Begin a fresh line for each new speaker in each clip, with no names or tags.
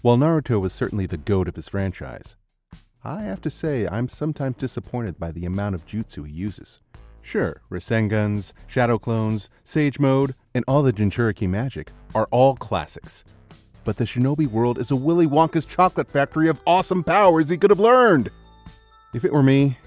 While Naruto was certainly the GOAT of his franchise, I have to say I'm sometimes disappointed by the amount of jutsu he uses. Sure, Rasengans, Shadow Clones, Sage Mode, and all the Jinchuriki magic are all classics. But the shinobi world is a Willy Wonka's chocolate factory of awesome powers he could have learned! If it were me,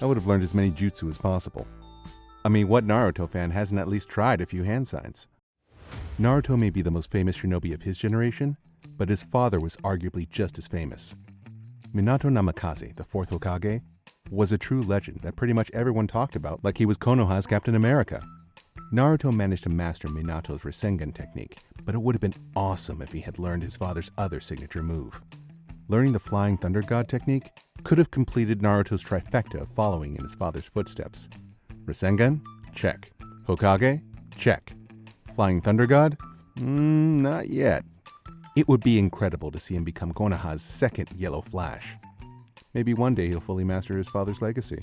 I would have learned as many jutsu as possible. I mean, what Naruto fan hasn't at least tried a few hand signs? Naruto may be the most famous shinobi of his generation, but his father was arguably just as famous. Minato Namikaze, the fourth Hokage, was a true legend that pretty much everyone talked about like he was Konoha's Captain America. Naruto managed to master Minato's Rasengan technique, but it would have been awesome if he had learned his father's other signature move. Learning the Flying Thunder God technique could have completed Naruto's trifecta of following in his father's footsteps. Rasengan? Check. Hokage? Check. Flying Thunder God? Not yet. It would be incredible to see him become Konoha's second Yellow Flash. Maybe one day he'll fully master his father's legacy.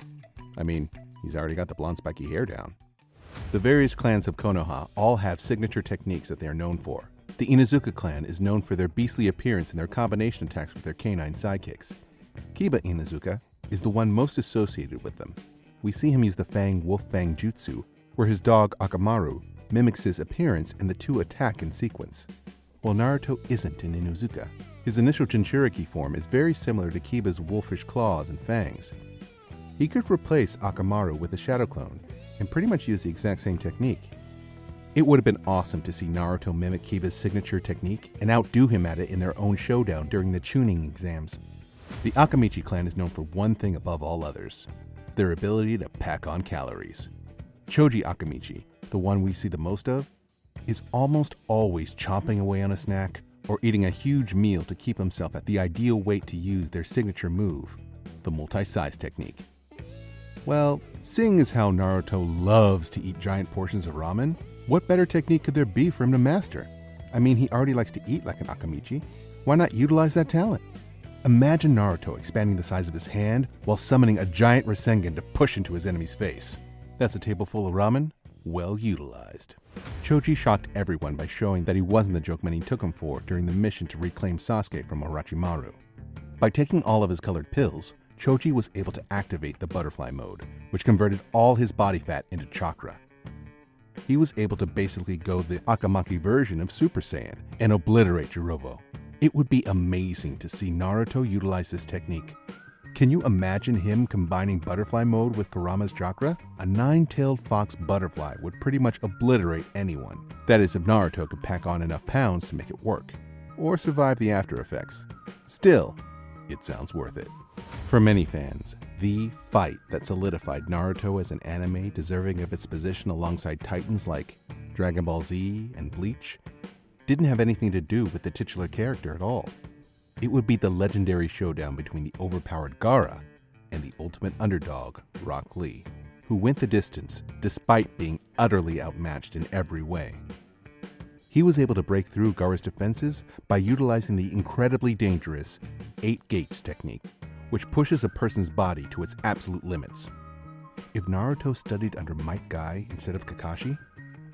I mean, he's already got the blonde spiky hair down. The various clans of Konoha all have signature techniques that they are known for. The Inuzuka clan is known for their beastly appearance and their combination attacks with their canine sidekicks. Kiba Inuzuka is the one most associated with them. We see him use the Fang Wolf Fang Jutsu, where his dog Akamaru mimics his appearance and the two attack in sequence. While Naruto isn't an Inuzuka, his initial Jinchuriki form is very similar to Kiba's wolfish claws and fangs. He could replace Akamaru with a Shadow Clone and pretty much use the exact same technique. It would have been awesome to see Naruto mimic Kiba's signature technique and outdo him at it in their own showdown during the Chunin exams. The Akamichi clan is known for one thing above all others: their ability to pack on calories. Choji Akamichi, the one we see the most of, is almost always chomping away on a snack or eating a huge meal to keep himself at the ideal weight to use their signature move, the multi-size technique. Well, seeing as how Naruto loves to eat giant portions of ramen, what better technique could there be for him to master? I mean, he already likes to eat like an Akamichi. Why not utilize that talent? Imagine Naruto expanding the size of his hand while summoning a giant Rasengan to push into his enemy's face. That's a table full of ramen, well utilized. Choji shocked everyone by showing that he wasn't the joke many took him for during the mission to reclaim Sasuke from Orochimaru. By taking all of his colored pills, Choji was able to activate the butterfly mode, which converted all his body fat into chakra. He was able to basically go the Akamaki version of Super Saiyan and obliterate Jirobo. It would be amazing to see Naruto utilize this technique. Can you imagine him combining butterfly mode with Kurama's chakra? A nine-tailed fox butterfly would pretty much obliterate anyone. That is, if Naruto could pack on enough pounds to make it work, or survive the after effects. Still, it sounds worth it. For many fans, the fight that solidified Naruto as an anime deserving of its position alongside titans like Dragon Ball Z and Bleach didn't have anything to do with the titular character at all. It would be the legendary showdown between the overpowered Gaara and the ultimate underdog, Rock Lee, who went the distance despite being utterly outmatched in every way. He was able to break through Gaara's defenses by utilizing the incredibly dangerous 8 Gates technique, which pushes a person's body to its absolute limits. If Naruto studied under Might Guy instead of Kakashi,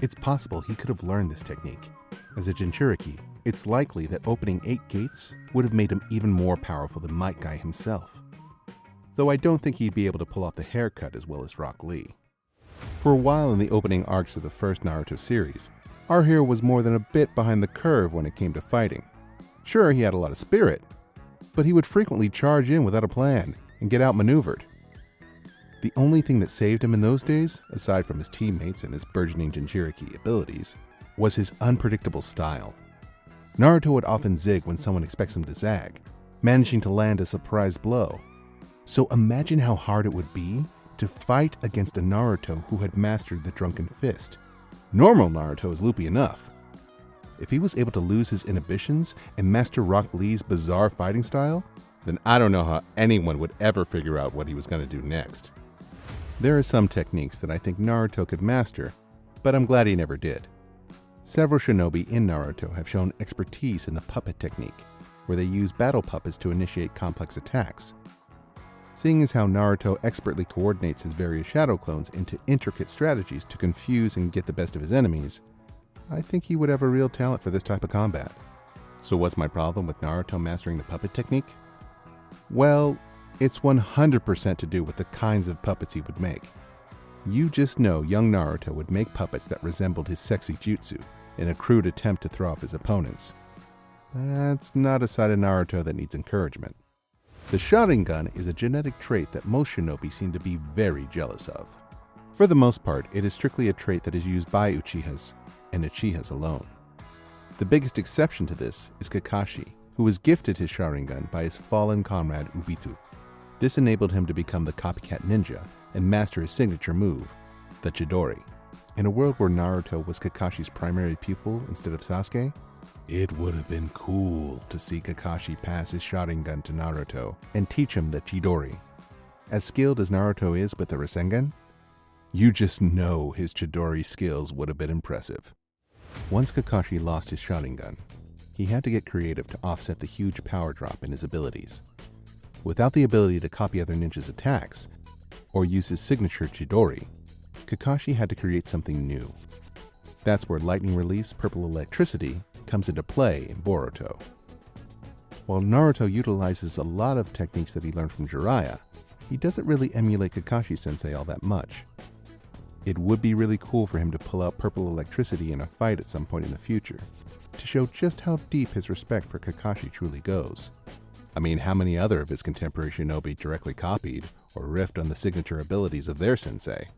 it's possible he could have learned this technique. As a Jinchuriki, it's likely that opening 8 gates would have made him even more powerful than Might Guy himself. Though I don't think he'd be able to pull off the haircut as well as Rock Lee. For a while in the opening arcs of the first Naruto series, our hero was more than a bit behind the curve when it came to fighting. Sure, he had a lot of spirit, but he would frequently charge in without a plan and get outmaneuvered. The only thing that saved him in those days, aside from his teammates and his burgeoning Jinchuriki abilities, was his unpredictable style. Naruto would often zig when someone expects him to zag, managing to land a surprise blow. So imagine how hard it would be to fight against a Naruto who had mastered the Drunken Fist. Normal Naruto is loopy enough. If he was able to lose his inhibitions and master Rock Lee's bizarre fighting style, then I don't know how anyone would ever figure out what he was going to do next. There are some techniques that I think Naruto could master, but I'm glad he never did. Several shinobi in Naruto have shown expertise in the puppet technique, where they use battle puppets to initiate complex attacks. Seeing as how Naruto expertly coordinates his various shadow clones into intricate strategies to confuse and get the best of his enemies, I think he would have a real talent for this type of combat. So what's my problem with Naruto mastering the puppet technique? Well, it's 100% to do with the kinds of puppets he would make. You just know young Naruto would make puppets that resembled his sexy jutsu in a crude attempt to throw off his opponents. That's not a side of Naruto that needs encouragement. The Sharingan is a genetic trait that most shinobi seem to be very jealous of. For the most part, it is strictly a trait that is used by Uchihas, and Uchihas alone. The biggest exception to this is Kakashi, who was gifted his Sharingan by his fallen comrade Obito. This enabled him to become the copycat ninja and master his signature move, the Chidori. In a world where Naruto was Kakashi's primary pupil instead of Sasuke, it would have been cool to see Kakashi pass his Sharingan to Naruto and teach him the Chidori. As skilled as Naruto is with the Rasengan, you just know his Chidori skills would have been impressive. Once Kakashi lost his Sharingan, he had to get creative to offset the huge power drop in his abilities. Without the ability to copy other ninjas' attacks, or use his signature Chidori, Kakashi had to create something new. That's where lightning release purple electricity comes into play in Boruto. While Naruto utilizes a lot of techniques that he learned from Jiraiya, he doesn't really emulate Kakashi-sensei all that much. It would be really cool for him to pull out purple electricity in a fight at some point in the future, to show just how deep his respect for Kakashi truly goes. I mean, how many other of his contemporary shinobi directly copied or riffed on the signature abilities of their sensei?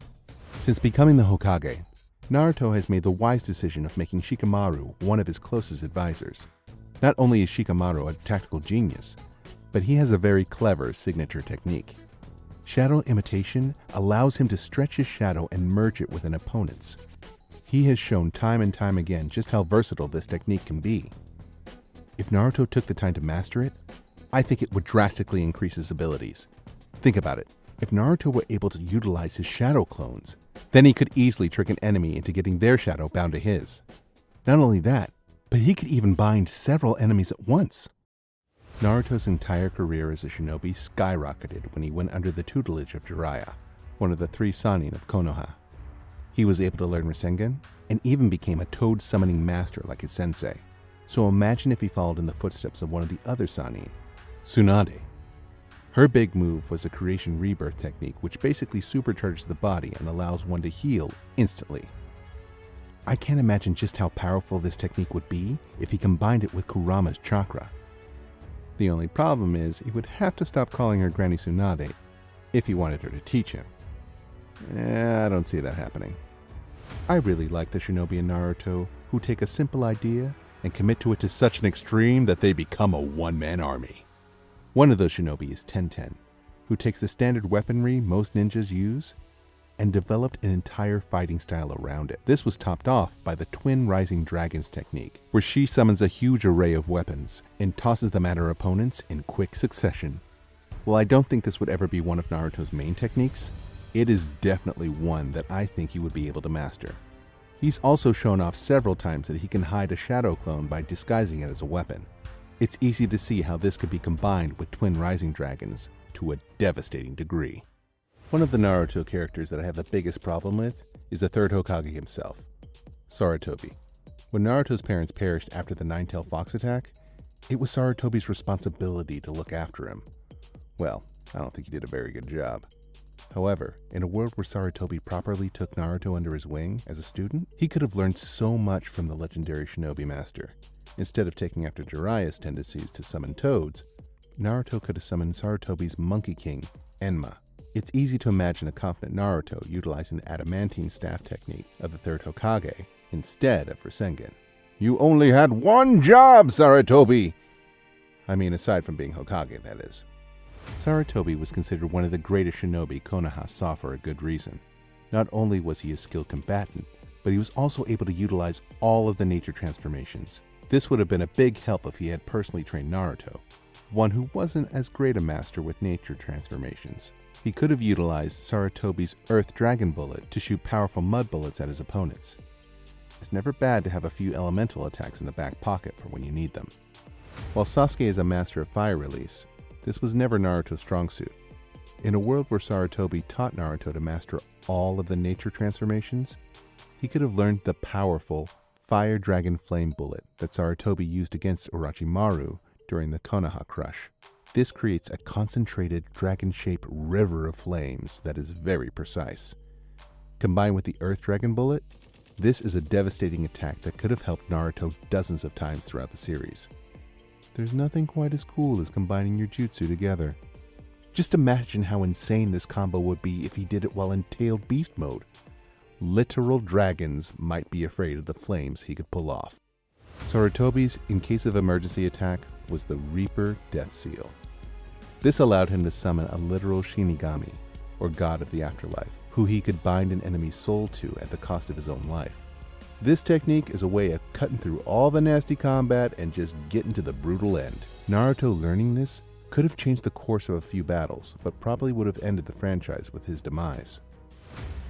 Since becoming the Hokage, Naruto has made the wise decision of making Shikamaru one of his closest advisors. Not only is Shikamaru a tactical genius, but he has a very clever signature technique. Shadow imitation allows him to stretch his shadow and merge it with an opponent's. He has shown time and time again just how versatile this technique can be. If Naruto took the time to master it, I think it would drastically increase his abilities. Think about it. If Naruto were able to utilize his shadow clones, then he could easily trick an enemy into getting their shadow bound to his. Not only that, but he could even bind several enemies at once. Naruto's entire career as a shinobi skyrocketed when he went under the tutelage of Jiraiya, one of the 3 Sannin of Konoha. He was able to learn Rasengan and even became a toad summoning master like his sensei. So imagine if he followed in the footsteps of one of the other Sannin, Tsunade. Her big move was a creation rebirth technique which basically supercharges the body and allows one to heal instantly. I can't imagine just how powerful this technique would be if he combined it with Kurama's chakra. The only problem is he would have to stop calling her Granny Tsunade if he wanted her to teach him. I don't see that happening. I really like the shinobi in Naruto who take a simple idea and commit to it to such an extreme that they become a one-man army. One of those shinobi is Tenten, who takes the standard weaponry most ninjas use and developed an entire fighting style around it. This was topped off by the Twin Rising Dragons technique, where she summons a huge array of weapons and tosses them at her opponents in quick succession. While I don't think this would ever be one of Naruto's main techniques, it is definitely one that I think he would be able to master. He's also shown off several times that he can hide a shadow clone by disguising it as a weapon. It's easy to see how this could be combined with Twin Rising Dragons to a devastating degree. One of the Naruto characters that I have the biggest problem with is the third Hokage himself, Sarutobi. When Naruto's parents perished after the Nine-Tailed Fox attack, it was Sarutobi's responsibility to look after him. Well, I don't think he did a very good job. However, in a world where Sarutobi properly took Naruto under his wing as a student, he could have learned so much from the legendary shinobi master. Instead of taking after Jiraiya's tendencies to summon toads, Naruto could have summoned Sarutobi's Monkey King, Enma. It's easy to imagine a confident Naruto utilizing the Adamantine staff technique of the third Hokage instead of Rasengan. You only had one job, Sarutobi! I mean, aside from being Hokage, that is. Sarutobi was considered one of the greatest shinobi Konoha saw for a good reason. Not only was he a skilled combatant, but he was also able to utilize all of the nature transformations. This would have been a big help if he had personally trained Naruto, one who wasn't as great a master with nature transformations. He could have utilized Sarutobi's Earth Dragon Bullet to shoot powerful mud bullets at his opponents. It's never bad to have a few elemental attacks in the back pocket for when you need them. While Sasuke is a master of fire release, this was never Naruto's strong suit. In a world where Sarutobi taught Naruto to master all of the nature transformations, he could have learned the powerful fire dragon flame bullet that Sarutobi used against Orochimaru during the Konoha crush. This creates a concentrated dragon-shaped river of flames that is very precise. Combined with the Earth Dragon bullet, this is a devastating attack that could have helped Naruto dozens of times throughout the series. There's nothing quite as cool as combining your jutsu together. Just imagine how insane this combo would be if he did it while in tailed beast mode. Literal dragons might be afraid of the flames he could pull off. Sarutobi's in case of emergency attack was the Reaper Death Seal. This allowed him to summon a literal Shinigami, or god of the afterlife, who he could bind an enemy's soul to at the cost of his own life. This technique is a way of cutting through all the nasty combat and just getting to the brutal end. Naruto learning this could have changed the course of a few battles, but probably would have ended the franchise with his demise.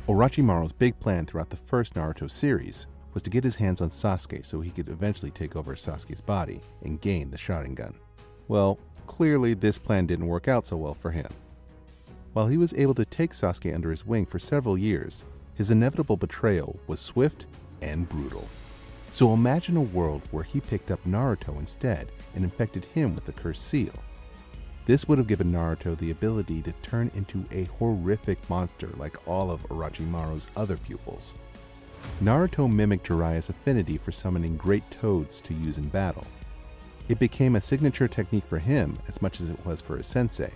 Orochimaru's big plan throughout the first Naruto series was to get his hands on Sasuke so he could eventually take over Sasuke's body and gain the Sharingan. Well, clearly this plan didn't work out so well for him. While he was able to take Sasuke under his wing for several years, his inevitable betrayal was swift and brutal. So imagine a world where he picked up Naruto instead and infected him with the cursed seal. This would have given Naruto the ability to turn into a horrific monster like all of Orochimaru's other pupils. Naruto mimicked Jiraiya's affinity for summoning great toads to use in battle. It became a signature technique for him as much as it was for his sensei.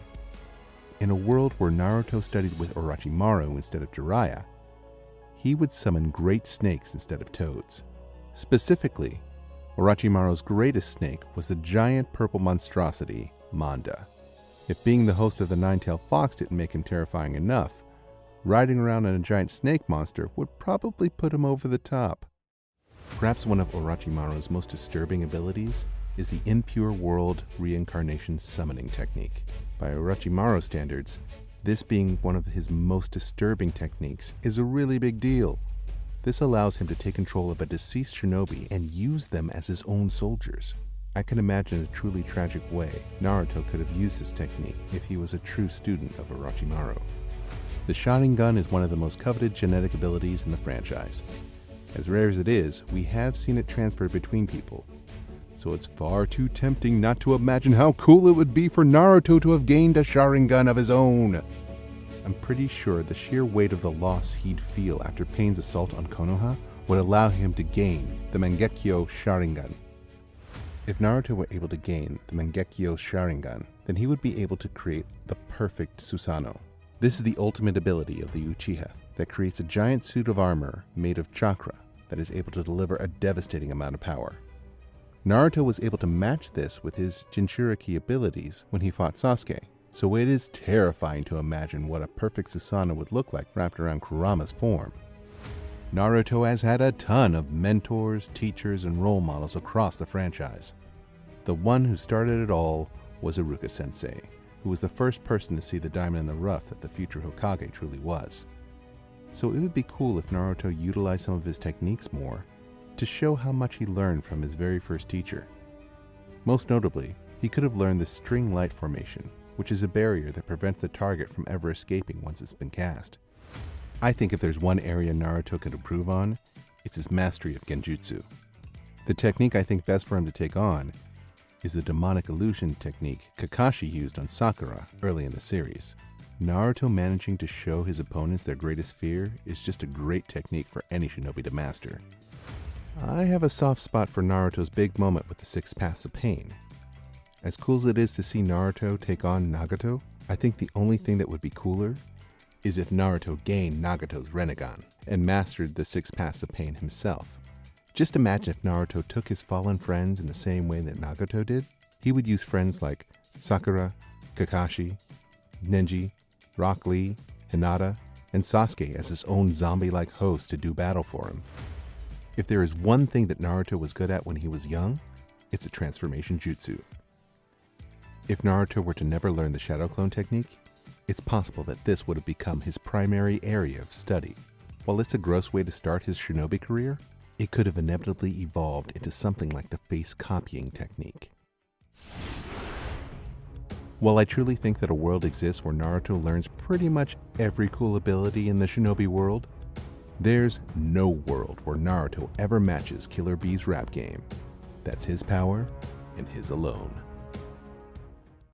In a world where Naruto studied with Orochimaru instead of Jiraiya, he would summon great snakes instead of toads. Specifically, Orochimaru's greatest snake was the giant purple monstrosity, Manda. If being the host of the Nine-Tailed Fox didn't make him terrifying enough, riding around on a giant snake monster would probably put him over the top. Perhaps one of Orochimaru's most disturbing abilities is the impure world reincarnation summoning technique. By Orochimaru standards, this being one of his most disturbing techniques is a really big deal. This allows him to take control of a deceased shinobi and use them as his own soldiers. I can imagine a truly tragic way Naruto could have used this technique if he was a true student of Orochimaru. The Sharingan is one of the most coveted genetic abilities in the franchise. As rare as it is, we have seen it transferred between people, so it's far too tempting not to imagine how cool it would be for Naruto to have gained a Sharingan of his own. I'm pretty sure the sheer weight of the loss he'd feel after Pain's assault on Konoha would allow him to gain the Mangekyo Sharingan. If Naruto were able to gain the Mangekyo Sharingan, then he would be able to create the perfect Susanoo. This is the ultimate ability of the Uchiha that creates a giant suit of armor made of chakra that is able to deliver a devastating amount of power. Naruto was able to match this with his Jinchuriki abilities when he fought Sasuke, so it is terrifying to imagine what a perfect Susanoo would look like wrapped around Kurama's form. Naruto has had a ton of mentors, teachers, and role models across the franchise. The one who started it all was Iruka Sensei, who was the first person to see the diamond in the rough that the future Hokage truly was. So it would be cool if Naruto utilized some of his techniques more to show how much he learned from his very first teacher. Most notably, he could have learned the string light formation, which is a barrier that prevents the target from ever escaping once it's been cast. I think if there's one area Naruto could improve on, it's his mastery of Genjutsu. The technique I think best for him to take on is the demonic illusion technique Kakashi used on Sakura early in the series. Naruto managing to show his opponents their greatest fear is just a great technique for any shinobi to master. I have a soft spot for Naruto's big moment with the 6 Paths of Pain. As cool as it is to see Naruto take on Nagato, I think the only thing that would be cooler is if Naruto gained Nagato's Rasengan and mastered the 6 Paths of Pain himself. Just imagine if Naruto took his fallen friends in the same way that Nagato did. He would use friends like Sakura, Kakashi, Neji, Rock Lee, Hinata, and Sasuke as his own zombie-like host to do battle for him. If there is one thing that Naruto was good at when he was young, it's the transformation jutsu. If Naruto were to never learn the Shadow Clone technique, it's possible that this would have become his primary area of study. While it's a gross way to start his shinobi career, it could have inevitably evolved into something like the face copying technique. While I truly think that a world exists where Naruto learns pretty much every cool ability in the shinobi world, There's no world where Naruto ever matches Killer Bee's rap game. That's his power and his alone.